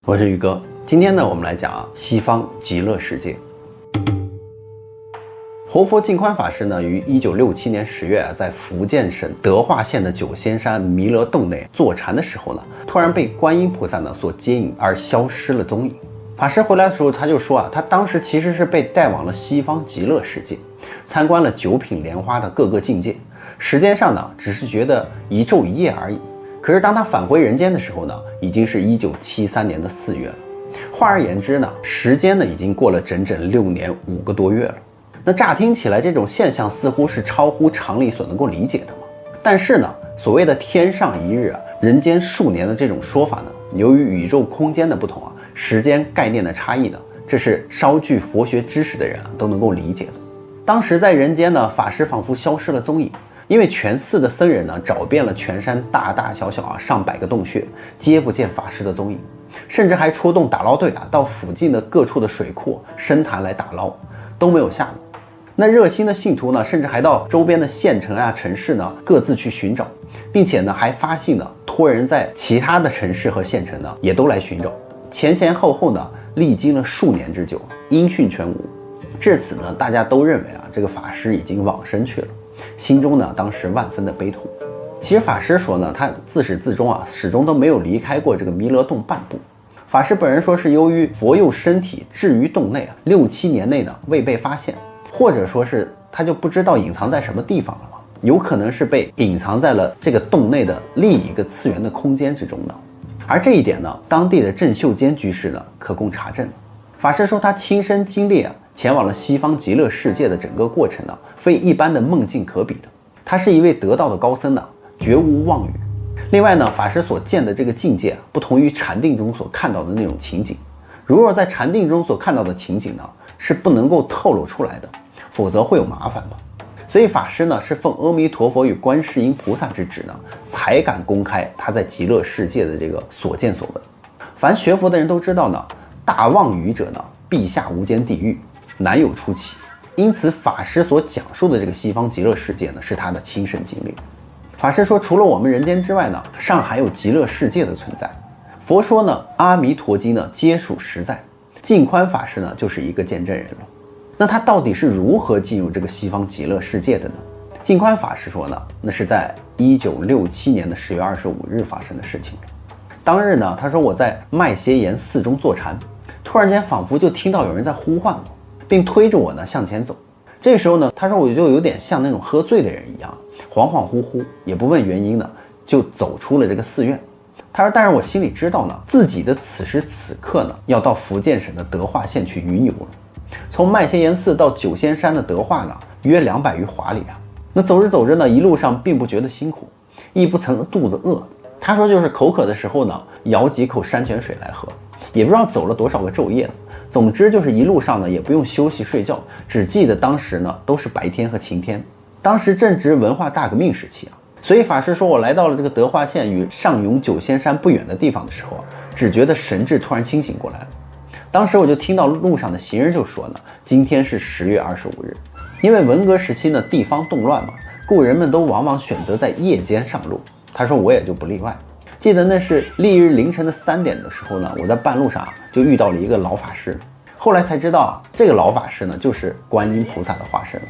我是宇哥，今天呢，我们来讲西方极乐世界。活佛净宽法师呢，于1967年10月在福建省德化县的九仙山弥勒洞内坐禅的时候呢，突然被观音菩萨呢所接引而消失了踪影。法师回来的时候，他就说他当时其实是被带往了西方极乐世界，参观了九品莲花的各个境界，时间上呢，只是觉得一昼一夜而已。可是当他返回人间的时候呢，已经是1973年的4月了。换而言之呢，时间呢已经过了整整6年5个多月了。那乍听起来，这种现象似乎是超乎常理所能够理解的嘛。但是呢，所谓的天上一日人间数年的这种说法呢，由于宇宙空间的不同时间概念的差异呢，这是稍具佛学知识的人都能够理解的。当时在人间呢，法师仿佛消失了踪影。因为全寺的僧人呢，找遍了全山大大小小上百个洞穴，皆不见法师的踪影，甚至还出动打捞队到附近的各处的水库、深潭来打捞，都没有下落。那热心的信徒呢，甚至还到周边的县城城市呢，各自去寻找，并且呢，还发信呢，托人在其他的城市和县城呢，也都来寻找。前后呢，历经了数年之久，音讯全无。至此呢，大家都认为这个法师已经往生去了。心中呢，当时万分的悲痛。其实法师说呢，他自始至终始终都没有离开过这个弥勒洞半步。法师本人说是由于佛佑身体置于洞内6、7年内呢未被发现，或者说是他就不知道隐藏在什么地方了嘛，有可能是被隐藏在了这个洞内的另一个次元的空间之中的。而这一点呢，当地的郑秀坚居士呢可供查证。法师说他亲身经历前往了西方极乐世界的整个过程呢，非一般的梦境可比的。他是一位得道的高僧呢，绝无妄语。另外呢，法师所见的这个境界不同于禅定中所看到的那种情景。如若在禅定中所看到的情景呢，是不能够透露出来的，否则会有麻烦嘛。所以法师呢，是奉阿弥陀佛与观世音菩萨之旨呢，才敢公开他在极乐世界的这个所见所闻。凡学佛的人都知道呢，大妄语者呢，必下无间地狱，难有出期。因此法师所讲述的这个西方极乐世界呢，是他的亲身经历。法师说，除了我们人间之外呢，尚还有极乐世界的存在。佛说呢，阿弥陀经呢，皆属实在。净宽法师呢，就是一个见证人了。那他到底是如何进入这个西方极乐世界的呢？净宽法师说呢，那是在1967年的10月25日发生的事情了。当日呢，他说我在麦歇岩寺中坐禅，突然间仿佛就听到有人在呼唤我，并推着我呢向前走。这时候呢，他说我就有点像那种喝醉的人一样，恍恍惚惚，也不问原因呢，就走出了这个寺院。他说，但是我心里知道呢，自己的此时此刻呢，要到福建省的德化县去云游了。从麦歇岩寺到九仙山的德化呢，约200余华里那走着走着呢，一路上并不觉得辛苦，亦不曾肚子饿。他说就是口渴的时候呢，舀几口山泉水来喝，也不知道走了多少个昼夜呢。总之就是一路上呢，也不用休息睡觉，只记得当时呢都是白天和晴天。当时正值文化大革命时期所以法师说我来到了这个德化县与上永九仙山不远的地方的时候只觉得神智突然清醒过来了。当时我就听到路上的行人就说呢，今天是10月25日，因为文革时期呢地方动乱嘛，故人们都往往选择在夜间上路。他说我也就不例外。记得那是翌日凌晨的3点的时候呢，我在半路上就遇到了一个老法师。后来才知道这个老法师呢就是观音菩萨的化身了。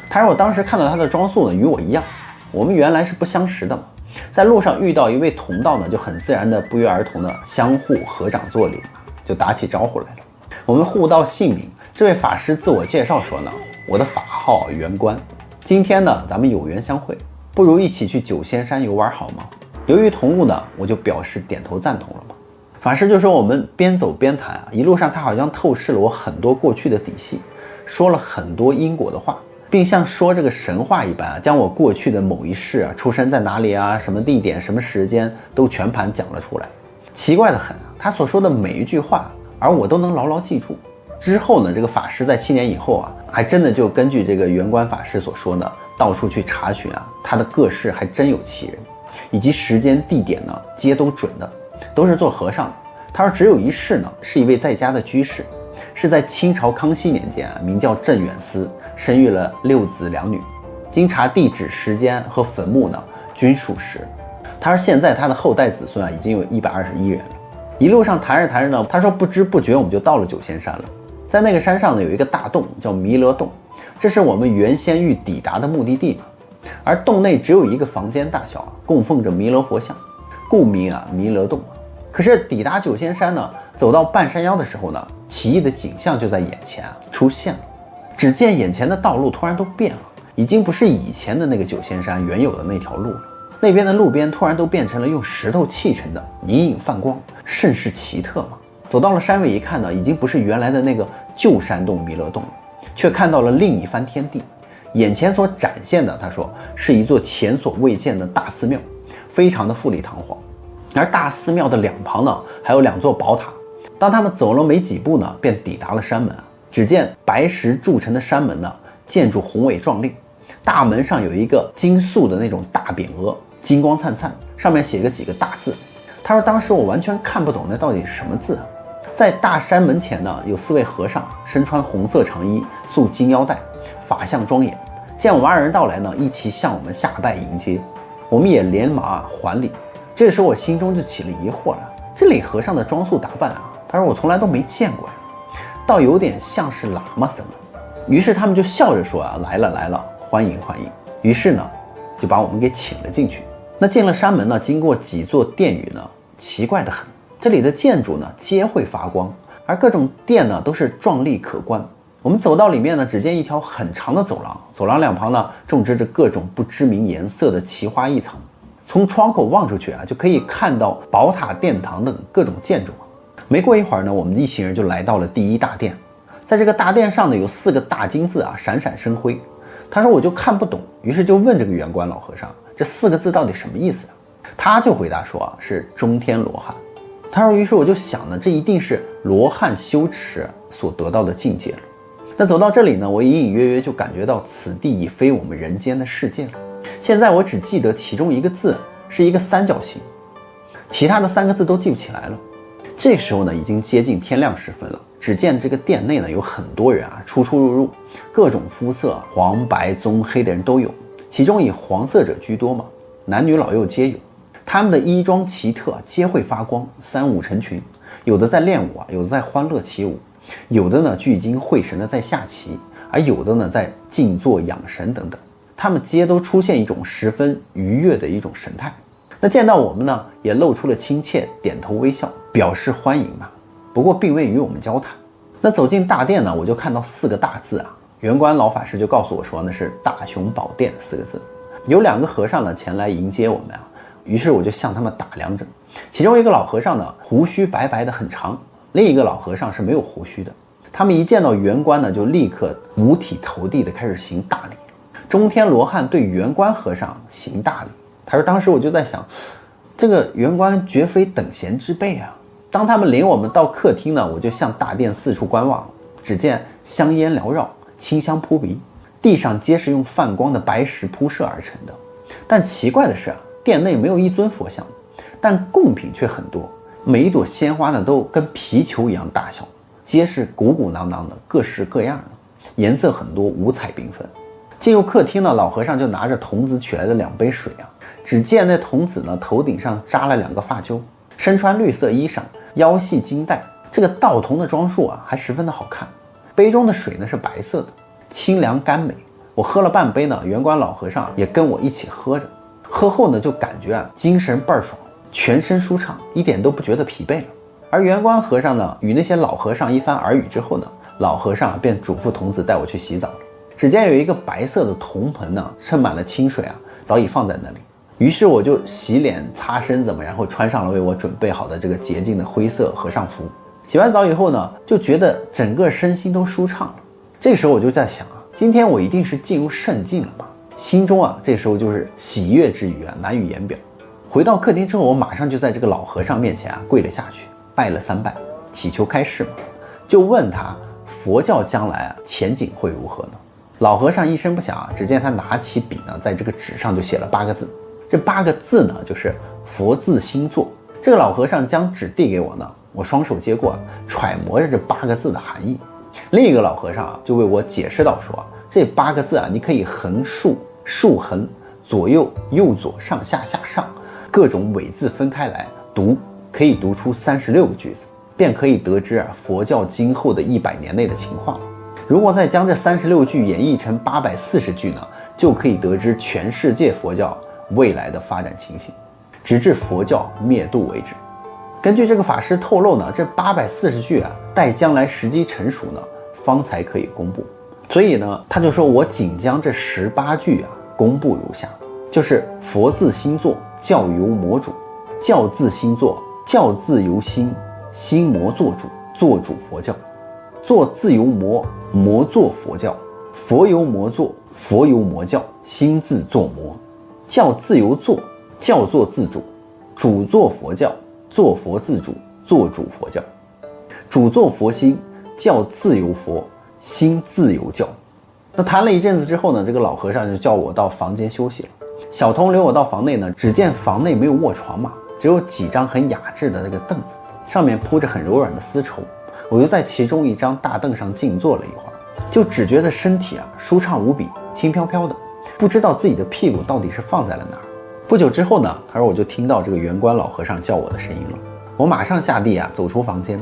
他说我当时看到他的装束呢与我一样，我们原来是不相识的嘛。在路上遇到一位同道呢，就很自然的不约而同的相互合掌作礼，就打起招呼来了。我们互道姓名，这位法师自我介绍说呢，我的法号圆观，今天呢咱们有缘相会，不如一起去九仙山游玩好吗？由于同路呢，我就表示点头赞同了嘛。法师就说我们边走边谈一路上他好像透视了我很多过去的底细，说了很多因果的话，并像说这个神话一般将我过去的某一世出生在哪里什么地点什么时间都全盘讲了出来。奇怪的很他所说的每一句话而我都能牢牢记住。之后呢，这个法师在7年以后还真的就根据这个圆观法师所说呢，到处去查询他的各世还真有其人，以及时间地点呢皆都准的，都是做和尚的。他说只有一世呢是一位在家的居士，是在清朝康熙年间名叫郑远思，生育了6子2女，经查地址时间和坟墓呢均属实。他说现在他的后代子孙已经有121人了。一路上谈着谈着呢，他说不知不觉我们就到了九仙山了。在那个山上呢，有一个大洞叫弥勒洞，这是我们原先欲抵达的目的地嘛。而洞内只有一个房间大小，供奉着弥勒佛像，故名弥勒洞。可是抵达九仙山呢，走到半山腰的时候呢，奇异的景象就在眼前出现了。只见眼前的道路突然都变了，已经不是以前的那个九仙山原有的那条路了。那边的路边突然都变成了用石头砌成的，隐隐泛光，甚是奇特嘛。走到了山尾一看呢，已经不是原来的那个旧山洞弥勒洞了，却看到了另一番天地。眼前所展现的，他说是一座前所未见的大寺庙，非常的富丽堂皇。而大寺庙的两旁呢，还有2座宝塔。当他们走了没几步呢，便抵达了山门。只见白石铸成的山门呢，建筑宏伟壮丽，大门上有一个金塑的那种大匾额，金光灿灿，上面写个几个大字。他说当时我完全看不懂那到底是什么字。在大山门前呢，有4位和尚，身穿红色长衣，束金腰带，法相庄严。见我们2人到来呢，一齐向我们下拜迎接。我们也连忙还礼。这个时候我心中就起了疑惑了，这里和尚的装束打扮他说我从来都没见过呀，倒有点像是喇嘛僧。于是他们就笑着说来了来了，欢迎欢迎。于是呢，就把我们给请了进去。那进了山门呢，经过几座殿宇呢，奇怪得很。这里的建筑呢，皆会发光，而各种殿呢，都是壮丽可观。我们走到里面呢，只见一条很长的走廊，走廊两旁呢，种植着各种不知名颜色的奇花异草。从窗口望出去就可以看到宝塔、殿堂等各种建筑。没过一会儿呢，我们一行人就来到了第一大殿。在这个大殿上呢，有4个大金字闪闪生辉。他说我就看不懂，于是就问这个圆观老和尚，这4个字到底什么意思？他就回答说是中天罗汉。他说，于是我就想呢，这一定是罗汉修持所得到的境界了。那走到这里呢，我隐隐约约就感觉到此地已非我们人间的世界了。现在我只记得其中一个字是一个三角形，其他的3个字都记不起来了。这个时候呢，已经接近天亮时分了。只见这个殿内呢，有很多人出出入入，各种肤色，黄白棕黑的人都有，其中以黄色者居多嘛，男女老幼皆有。他们的衣装奇特，皆会发光，3、5成群，有的在练武有的在欢乐起舞，有的呢聚精会神的在下棋，而有的呢在静坐养神等等。他们皆都出现一种十分愉悦的一种神态。那见到我们呢，也露出了亲切，点头微笑，表示欢迎嘛。不过并未与我们交谈。那走进大殿呢，我就看到4个大字圆观老法师就告诉我说那是大雄宝殿4个字。有2个和尚呢前来迎接我们于是我就向他们打量着。其中一个老和尚呢，胡须白白的很长，另一个老和尚是没有胡须的。他们一见到圆观呢，就立刻五体投地的开始行大礼。中天罗汉对圆观和尚行大礼。他说当时我就在想，这个圆观绝非等闲之辈当他们领我们到客厅呢，我就向大殿四处观望。只见香烟缭绕，清香扑鼻，地上皆是用泛光的白石铺设而成的。但奇怪的是殿内没有一尊佛像，但贡品却很多，每一朵鲜花呢都跟皮球一样大小，皆是鼓鼓囊囊的，各式各样的，颜色很多，五彩缤纷。进入客厅呢，老和尚就拿着童子取来的2杯水只见那童子呢头顶上扎了2个发揪，身穿绿色衣裳，腰系金带，这个道童的装束还十分的好看。杯中的水呢是白色的，清凉甘美。我喝了半杯呢，圆观老和尚也跟我一起喝着。喝后呢，就感觉精神倍儿爽，全身舒畅，一点都不觉得疲惫了。而圆观和尚呢，与那些老和尚一番耳语之后呢，老和尚便嘱咐童子带我去洗澡了。只见有一个白色的铜盆呢，盛满了清水早已放在那里。于是我就洗脸擦身子嘛，然后穿上了为我准备好的这个洁净的灰色和尚服。洗完澡以后呢，就觉得整个身心都舒畅了。这个时候我就在想今天我一定是进入圣境了吧。心中这时候就是喜悦之余难以言表。回到客厅之后，我马上就在这个老和尚面前跪了下去，拜了3拜，祈求开示嘛，就问他佛教将来前景会如何呢？老和尚一声不响只见他拿起笔呢，在这个纸上就写了8个字。这8个字呢，就是佛字心作。这个老和尚将纸递给我呢，我双手接过揣摩着这8个字的含义。另一个老和尚就为我解释到说这8个字你可以横竖、竖横、左右、右左、上下下上各种尾字分开来读，可以读出36个句子，便可以得知佛教今后的100年内的情况了。如果再将这36句演绎成840句呢，就可以得知全世界佛教未来的发展情形，直至佛教灭度为止。根据这个法师透露呢，这840句待将来时机成熟呢，方才可以公布。所以呢，他就说我仅将这18句公布如下，就是佛字心作，教由魔主；教字心作，教字由心；心魔做主，做主佛教；做自由魔，魔做佛教；佛由魔做，佛由魔教；心自作魔，教自由做，教做自主；主做佛教，做佛自主，做主佛教；主做佛心，教自由佛，心自由教。那谈了一阵子之后呢，这个老和尚就叫我到房间休息了。小童领我到房内呢，只见房内没有卧床嘛，只有几张很雅致的那个凳子，上面铺着很柔软的丝绸。我就在其中一张大凳上静坐了一会儿，就只觉得身体舒畅无比，轻飘飘的，不知道自己的屁股到底是放在了哪儿。不久之后呢，他说我就听到这个圆观老和尚叫我的声音了。我马上下地走出房间，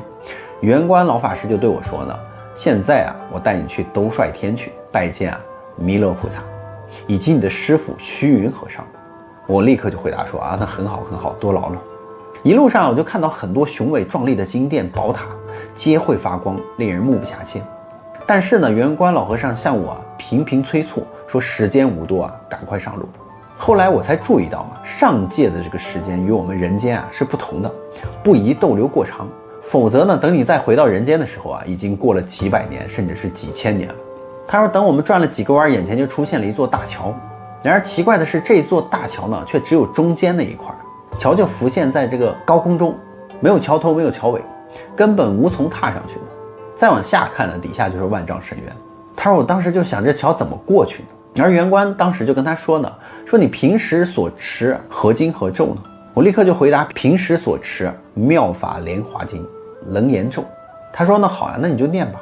圆观老法师就对我说呢，现在我带你去兜率天去拜见弥勒菩萨以及你的师父虚云和尚。我立刻就回答说那很好很好，多劳了。一路上我就看到很多雄伟壮丽的金殿宝塔，皆会发光，令人目不暇接。但是呢，圆观老和尚向我频频催促，说时间无多赶快上路。后来我才注意到上界的这个时间与我们人间是不同的，不宜逗留过长，否则呢，等你再回到人间的时候已经过了几百年，甚至是几千年了。他说等我们转了几个弯，眼前就出现了一座大桥。然而奇怪的是，这座大桥呢，却只有中间那一块，桥就浮现在这个高空中，没有桥头，没有桥尾，根本无从踏上去的。再往下看呢，底下就是万丈深渊。他说我当时就想这桥怎么过去呢？而圆观当时就跟他说呢，说你平时所持何经何咒呢？我立刻就回答平时所持妙法莲华经楞严咒。他说那好那你就念吧。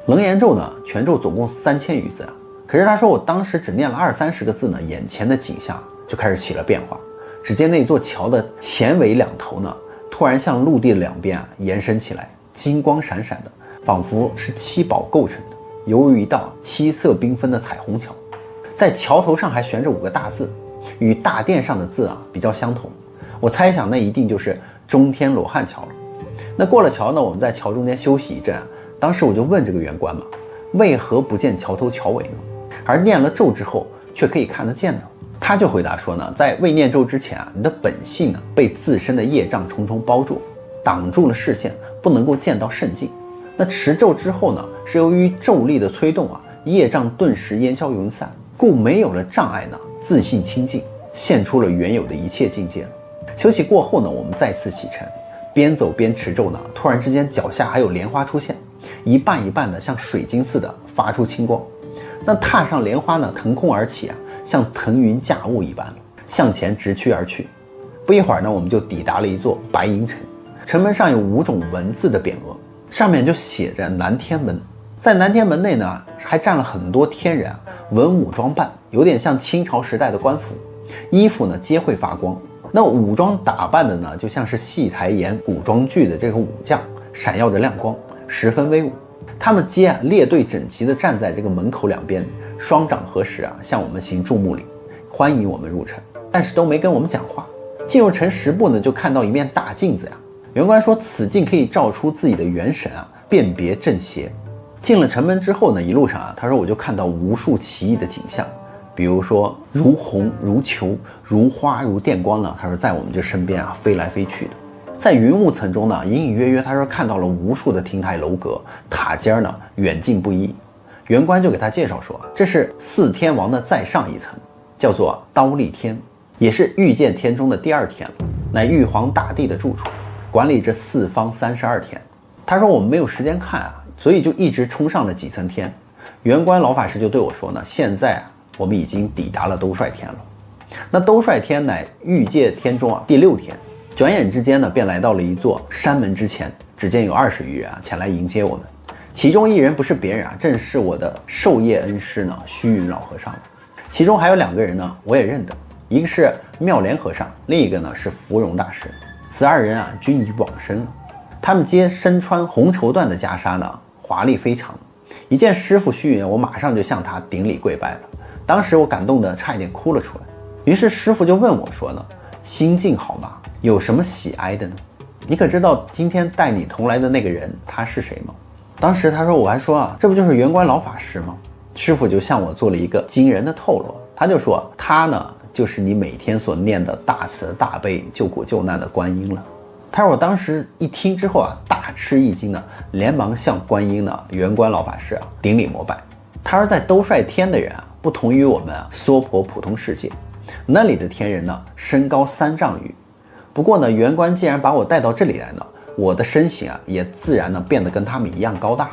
楞严咒呢，全咒总共3000余字可是他说我当时只念了20-30个字呢，眼前的景象就开始起了变化。只见那座桥的前尾两头呢，突然向陆地的两边延伸起来，金光闪闪的，仿佛是七宝构成的，犹如一道七色缤纷的彩虹桥。在桥头上还悬着5个大字，与大殿上的字比较相同。我猜想那一定就是中天罗汉桥了。那过了桥呢，我们在桥中间休息一阵当时我就问这个圆观嘛，为何不见桥头桥尾呢？而念了咒之后却可以看得见呢？他就回答说呢，在未念咒之前你的本性呢被自身的业障重重包住，挡住了视线，不能够见到圣境。那持咒之后呢，是由于咒力的催动业障顿时烟消云散，故没有了障碍呢，自信清净，现出了原有的一切境界。休息过后呢，我们再次启程，边走边持咒呢，突然之间脚下还有莲花出现，一瓣一瓣的像水晶似的发出青光。那踏上莲花呢，腾空而起像腾云驾雾一般，向前直驱而去。不一会儿呢，我们就抵达了一座白银城，城门上有5种文字的匾额，上面就写着南天门。在南天门内呢，还站了很多天人文武装扮，有点像清朝时代的官服，衣服呢皆会发光。那武装打扮的呢，就像是戏台演古装剧的这个武将，闪耀着亮光，十分威武。他们皆列队整齐地站在这个门口两边，双掌合十向我们行注目礼，欢迎我们入城，但是都没跟我们讲话。进入城10步呢，就看到一面大镜子圆观说此镜可以照出自己的元神辨别正邪。进了城门之后呢，一路上他说我就看到无数奇异的景象，比如说如虹如球如花如电光呢，他说在我们这身边飞来飞去的。在云雾层中呢，隐隐约约他说看到了无数的亭台楼阁，塔尖呢远近不一。圆观就给他介绍说，这是4天王的再上一层，叫做刀立天，也是御见天中的第2天，乃玉皇大帝的住处，管理这4方32天。他说我们没有时间看所以就一直冲上了几层天。圆观老法师就对我说呢，现在我们已经抵达了兜率天了。那兜率天乃御界天中第6天。转眼之间呢，便来到了一座山门之前，只见有20余人前来迎接我们，其中一人不是别人正是我的授业恩师呢虚云老和尚。其中还有2个人呢，我也认得，一个是妙莲和尚，另一个呢是芙蓉大师。此二人啊均已往生了。他们皆身穿红绸缎的袈裟呢，华丽非常。一见师父虚云，我马上就向他顶礼跪拜了。当时我感动得差一点哭了出来。于是师父就问我说呢，心境好吗？有什么喜哀的呢？你可知道今天带你同来的那个人他是谁吗？当时他说，我还说啊，这不就是圆观老法师吗？师父就向我做了一个惊人的透露，他就说他呢就是你每天所念的大慈大悲救苦救难的观音了。他说我当时一听之后啊，大吃一惊呢，连忙向观音呢圆观老法师啊顶礼膜拜。他说在兜率天的人啊，不同于我们娑婆普通世界，那里的天人呢身高3丈余。不过呢，圆观既然把我带到这里来呢，我的身形啊也自然呢变得跟他们一样高大。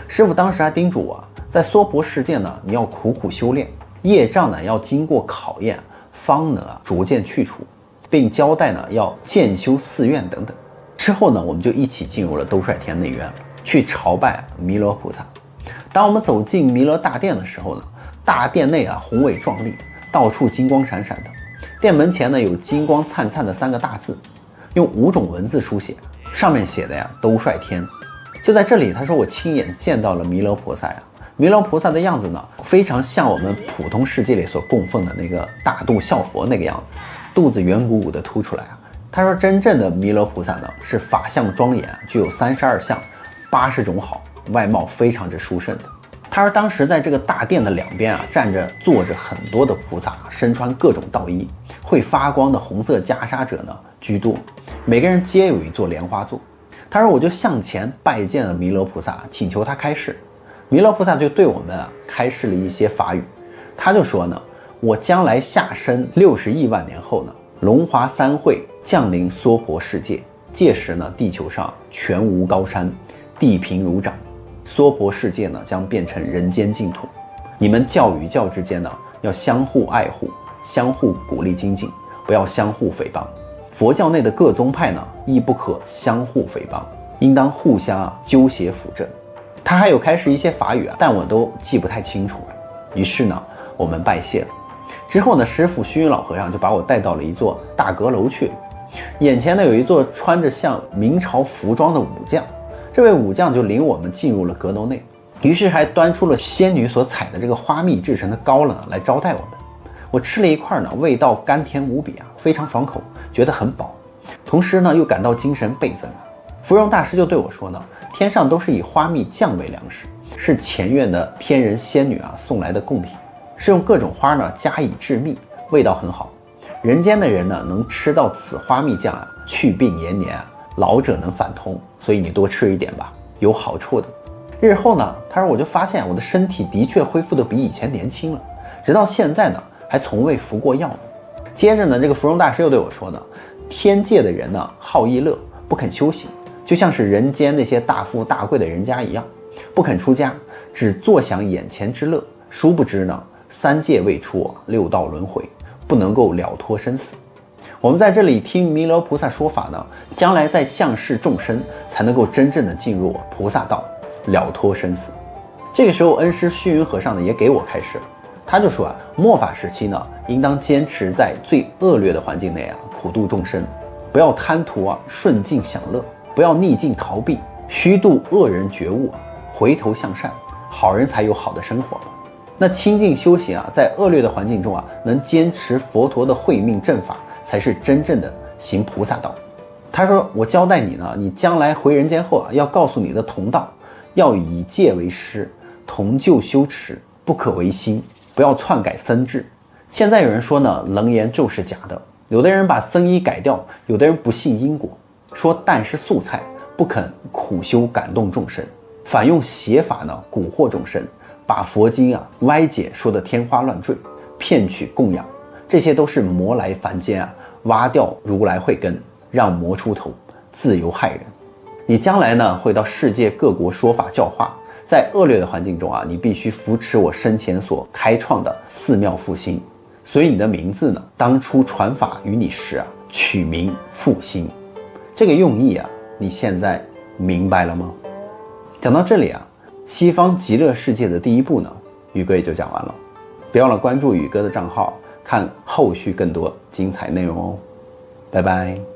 师父当时还叮嘱我，在娑婆世界呢，你要苦苦修炼，业障呢要经过考验，方能逐渐去除，并交代呢要建修寺院等等。之后呢，我们就一起进入了兜率天内院，去朝拜弥勒菩萨。当我们走进弥勒大殿的时候呢，大殿内啊宏伟壮丽，到处金光闪闪的。殿门前呢有金光灿灿的3个大字，用5种文字书写，上面写的呀兜率天。就在这里，他说我亲眼见到了弥勒菩萨呀。弥勒菩萨的样子呢，非常像我们普通世界里所供奉的那个大肚孝佛那个样子，肚子圆鼓鼓的凸出来啊。他说真正的弥勒菩萨呢，是法相庄严，具有32相，80种好，外貌非常之殊胜的。他说当时在这个大殿的两边啊，坐着很多的菩萨，身穿各种道衣，会发光的红色袈裟者呢居多，每个人皆有一座莲花座。他说我就向前拜见了弥勒菩萨，请求他开示。弥勒菩萨就对我们开示了一些法语。他就说呢，我将来下生60亿万年后呢，龙华三会降临娑婆世界，届时呢，地球上全无高山，地平如掌，娑婆世界呢将变成人间净土。你们教与教之间呢，要相互爱护，相互鼓励精进，不要相互诽谤。佛教内的各宗派呢，亦不可相互诽谤，应当互相纠协辅正。他还有开始一些法语但我都记不太清楚了。于是呢，我们拜谢了。之后呢，师父虚云老和尚就把我带到了一座大阁楼去了。眼前呢有一座穿着像明朝服装的武将，这位武将就领我们进入了阁楼内，于是还端出了仙女所采的这个花蜜制成的糕呢来招待我们。我吃了一块呢，味道甘甜无比非常爽口，觉得很饱，同时呢又感到精神倍增。芙蓉大师就对我说呢，天上都是以花蜜酱为粮食，是前院的天人仙女送来的贡品，是用各种花呢加以制蜜，味道很好。人间的人呢能吃到此花蜜酱去病延年老者能反通，所以你多吃一点吧，有好处的。日后呢，他说我就发现我的身体的确恢复得比以前年轻了，直到现在呢还从未服过药呢。接着呢，这个芙蓉大师又对我说呢，天界的人呢好逸乐，不肯修行，就像是人间那些大富大贵的人家一样，不肯出家，只坐享眼前之乐。殊不知呢，3界未出，6道轮回，不能够了脱生死。我们在这里听弥勒菩萨说法呢，将来在降世众生才能够真正的进入菩萨道，了脱生死。这个时候恩师虚云和尚呢也给我开示了。他就说末法时期呢，应当坚持在最恶劣的环境内苦度众生，不要贪图顺境享乐，不要逆境逃避，虚度恶人觉悟回头向善，好人才有好的生活。那清净修行在恶劣的环境中能坚持佛陀的慧命正法，才是真正的行菩萨道。他说我交代你呢，你将来回人间后要告诉你的同道，要以戒为师，同就修持，不可违心，不要篡改僧制。现在有人说呢，楞严咒是假的，有的人把僧衣改掉，有的人不信因果，说蛋是素菜，不肯苦修感动众生，反用邪法呢蛊惑众生，把佛经歪解说得天花乱坠，骗取供养。这些都是魔来凡间挖掉如来慧根，让魔出头，自由害人。你将来呢会到世界各国说法教化，在恶劣的环境中你必须扶持我生前所开创的寺庙复兴。所以你的名字呢，当初传法于你时取名复兴。这个用意你现在明白了吗？讲到这里西方极乐世界的第一步呢，宇哥也就讲完了。别忘了关注宇哥的账号，看后续更多精彩内容哦。拜拜。